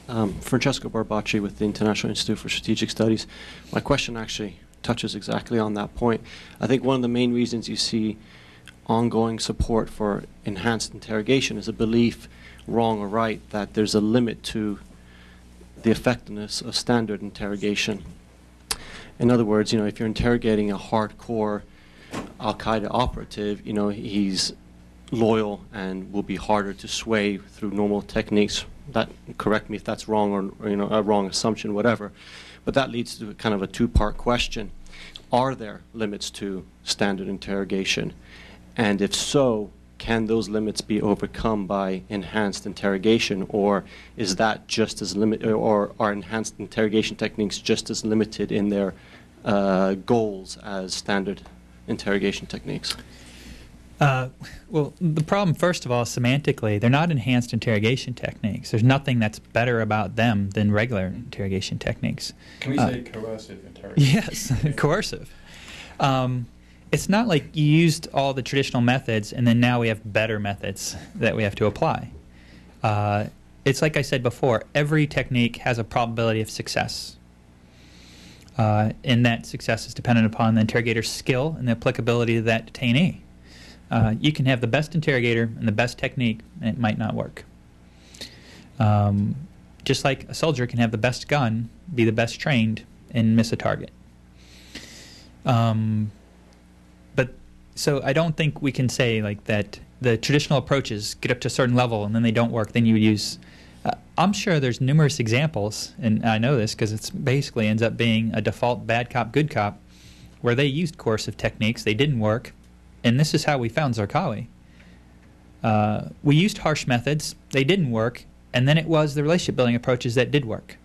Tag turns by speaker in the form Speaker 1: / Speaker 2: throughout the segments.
Speaker 1: Francesco Barbacci with the International Institute for Strategic Studies. My question actually touches exactly on that point. I think one of the main reasons you see ongoing support for enhanced interrogation is a belief, wrong or right, that there's a limit to the effectiveness of standard interrogation. In other words, if you're interrogating a hardcore Al-Qaeda operative, he's loyal and will be harder to sway through normal techniques. That, correct me if that's wrong or a wrong assumption, whatever. But that leads to kind of a two-part question. Are there limits to standard interrogation? And if so, can those limits be overcome by enhanced interrogation, or is that just as limited, or are enhanced interrogation techniques just as limited in their goals as standard interrogation techniques?
Speaker 2: Well, the problem, first of all, semantically, they're not enhanced interrogation techniques. There's nothing that's better about them than regular interrogation techniques.
Speaker 3: Can we say coercive interrogation?
Speaker 2: Yes, coercive. It's not like you used all the traditional methods and then now we have better methods that we have to apply. It's like I said before, every technique has a probability of success. And that success is dependent upon the interrogator's skill and the applicability of that detainee. You can have the best interrogator and the best technique, and it might not work. Just like a soldier can have the best gun, be the best trained, and miss a target. So I don't think we can say like that the traditional approaches get up to a certain level and then they don't work, then you would use... I'm sure there's numerous examples, and I know this because it basically ends up being a default bad cop, good cop, where they used coercive techniques, they didn't work, and this is how we found Zarqawi. We used harsh methods, they didn't work, and then it was the relationship building approaches that did work.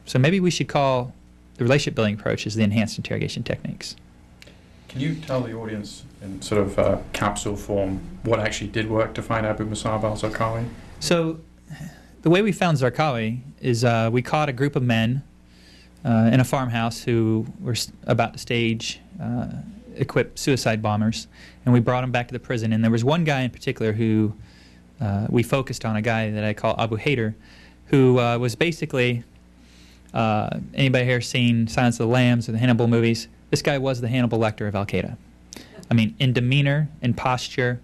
Speaker 2: So maybe we should call the relationship building approaches the enhanced interrogation techniques.
Speaker 3: Can you tell the audience in sort of capsule form what actually did work to find Abu Musab al-Zarqawi?
Speaker 2: So the way we found Zarqawi is we caught a group of men in a farmhouse who were about to stage equipped suicide bombers, and we brought them back to the prison. And there was one guy in particular who we focused on, a guy that I call Abu Haider, who was basically, anybody here seen Silence of the Lambs or the Hannibal movies? This guy was the Hannibal Lecter of Al-Qaeda. I mean, in demeanor, in posture,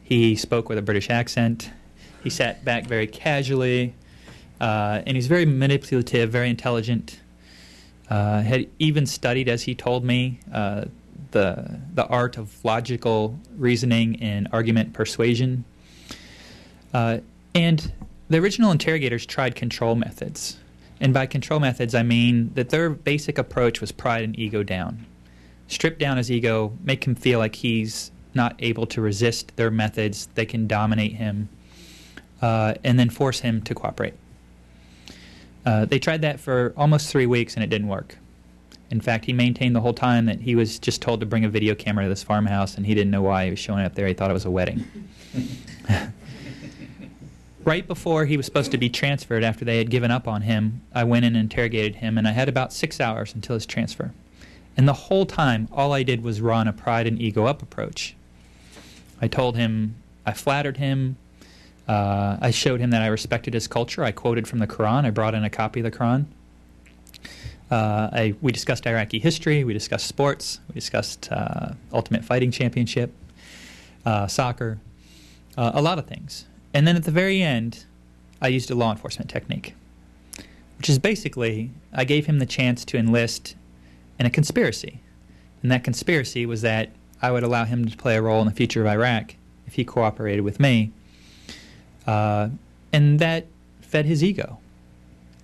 Speaker 2: he spoke with a British accent. He sat back very casually, and he's very manipulative, very intelligent. Had even studied, as he told me, the art of logical reasoning and argument persuasion. And the original interrogators tried control methods. And by control methods, I mean that their basic approach was pride and ego down. Strip down his ego, make him feel like he's not able to resist their methods, they can dominate him, and then force him to cooperate. They tried that for almost 3 weeks and it didn't work. In fact, he maintained the whole time that he was just told to bring a video camera to this farmhouse and he didn't know why he was showing up there. He thought it was a wedding. Right before he was supposed to be transferred, after they had given up on him, I went in and interrogated him, and I had about 6 hours until his transfer. And the whole time, all I did was run a pride and ego up approach. I told him, I flattered him, I showed him that I respected his culture, I quoted from the Quran, I brought in a copy of the Quran. We discussed Iraqi history, we discussed sports, we discussed Ultimate Fighting Championship, soccer, a lot of things. And then at the very end, I used a law enforcement technique, which is basically, I gave him the chance to enlist in a conspiracy. And that conspiracy was that I would allow him to play a role in the future of Iraq if he cooperated with me. And that fed his ego.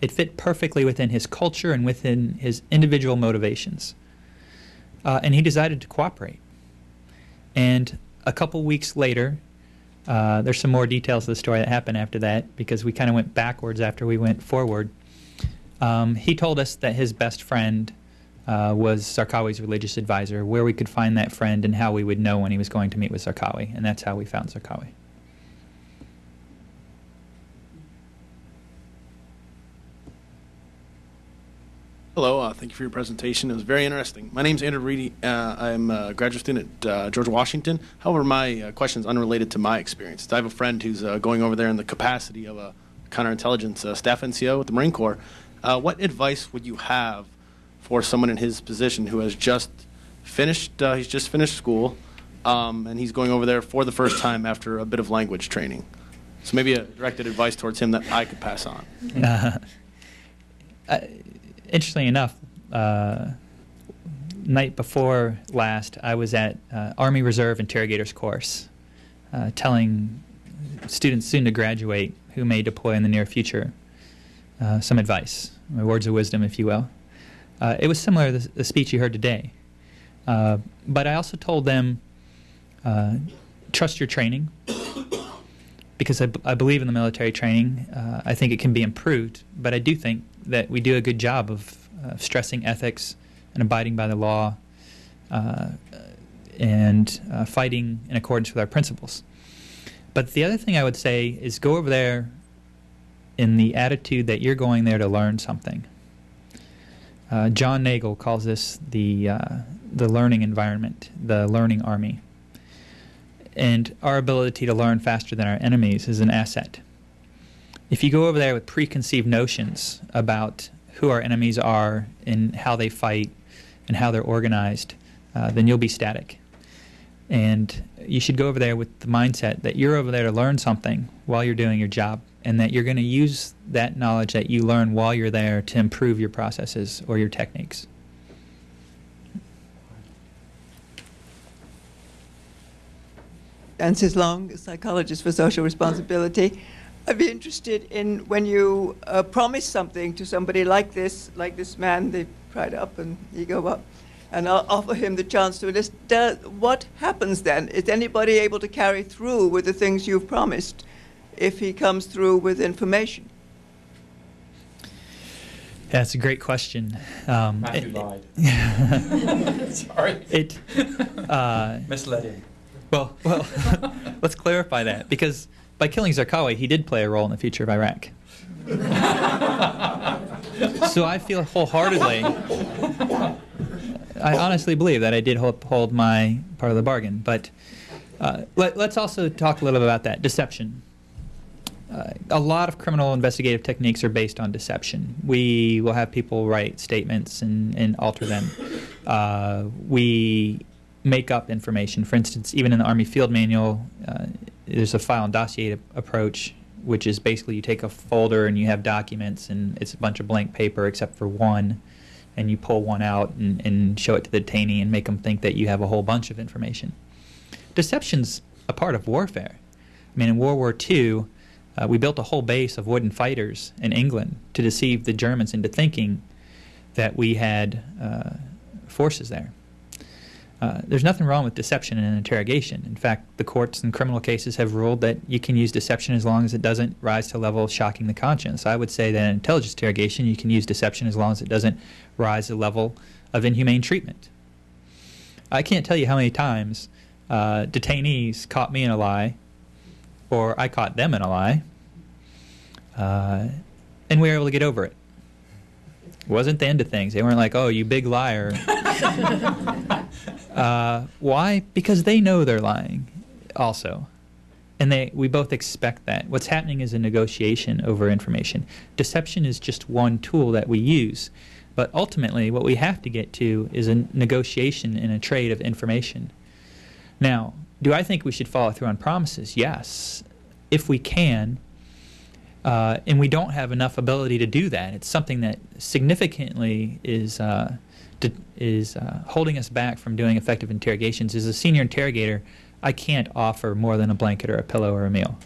Speaker 2: It fit perfectly within his culture and within his individual motivations. And he decided to cooperate. And a couple weeks later, there's some more details of the story that happened after that because we kind of went backwards after we went forward. He told us that his best friend was Zarqawi's religious advisor, where we could find that friend and how we would know when he was going to meet with Zarqawi, and that's how we found Zarqawi.
Speaker 4: Hello, thank you for your presentation. It was very interesting. My name is Andrew Reedy. I'm a graduate student at George Washington. However, my question is unrelated to my experience. I have a friend who's going over there in the capacity of a counterintelligence staff NCO with the Marine Corps. What advice would you have for someone in his position who has just finished school, and he's going over there for the first time after a bit of language training? So maybe a directed advice towards him that I could pass on.
Speaker 2: Interestingly enough, night before last, I was at Army Reserve Interrogators course, telling students soon to graduate who may deploy in the near future some advice, words of wisdom, if you will. It was similar to the speech you heard today. But I also told them, trust your training, because I believe in the military training. I think it can be improved, but I do think that we do a good job of stressing ethics and abiding by the law and fighting in accordance with our principles. But the other thing I would say is go over there in the attitude that you're going there to learn something. John Nagel calls this the learning environment, the learning army. And our ability to learn faster than our enemies is an asset. If you go over there with preconceived notions about who our enemies are and how they fight and how they're organized, then you'll be static. And you should go over there with the mindset that you're over there to learn something while you're doing your job, and that you're going to use that knowledge that you learn while you're there to improve your processes or your techniques.
Speaker 5: Francis Long, psychologist for social responsibility. I'd be interested in when you promise something to somebody like this man, they pride up and you go up, and I'll offer him the chance to list. What happens then? Is anybody able to carry through with the things you've promised if he comes through with information?
Speaker 2: That's a great question.
Speaker 3: Matthew lied. Sorry. Misled him.
Speaker 2: Well, let's clarify that, because by killing Zarqawi, he did play a role in the future of Iraq. So I feel wholeheartedly, I honestly believe that I did hold my part of the bargain. But let's also talk a little bit about that, deception. A lot of criminal investigative techniques are based on deception. We will have people write statements and alter them. We make up information. For instance, even in the Army Field Manual, there's a file and dossier approach, which is basically you take a folder and you have documents and it's a bunch of blank paper except for one, and you pull one out and show it to the detainee and make them think that you have a whole bunch of information. Deception's a part of warfare. I mean, in World War II, we built a whole base of wooden fighters in England to deceive the Germans into thinking that we had forces there. There's nothing wrong with deception in an interrogation. In fact, the courts in criminal cases have ruled that you can use deception as long as it doesn't rise to the level of shocking the conscience. I would say that in intelligence interrogation, you can use deception as long as it doesn't rise to the level of inhumane treatment. I can't tell you how many times detainees caught me in a lie, or I caught them in a lie, and we were able to get over it. It wasn't the end of things. They weren't like, oh, you big liar. Why? Because they know they're lying also. And we both expect that. What's happening is a negotiation over information. Deception is just one tool that we use. But ultimately, what we have to get to is a negotiation and a trade of information. Now, do I think we should follow through on promises? Yes, if we can. And we don't have enough ability to do that. It's something that significantly is holding us back from doing effective interrogations. As a senior interrogator, I can't offer more than a blanket or a pillow or a meal.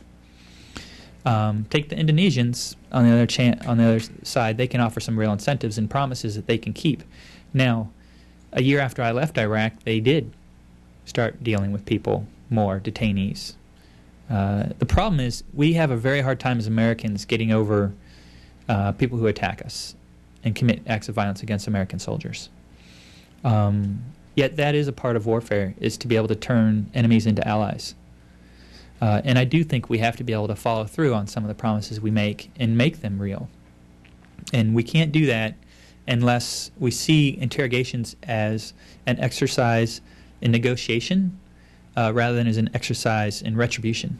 Speaker 2: Take the Indonesians on the other side. They can offer some real incentives and promises that they can keep. Now, a year after I left Iraq, they did start dealing with people more, detainees. The problem is we have a very hard time as Americans getting over people who attack us and commit acts of violence against American soldiers. Yet that is a part of warfare, is to be able to turn enemies into allies. And I do think we have to be able to follow through on some of the promises we make and make them real. And we can't do that unless we see interrogations as an exercise in negotiation rather than as an exercise in retribution.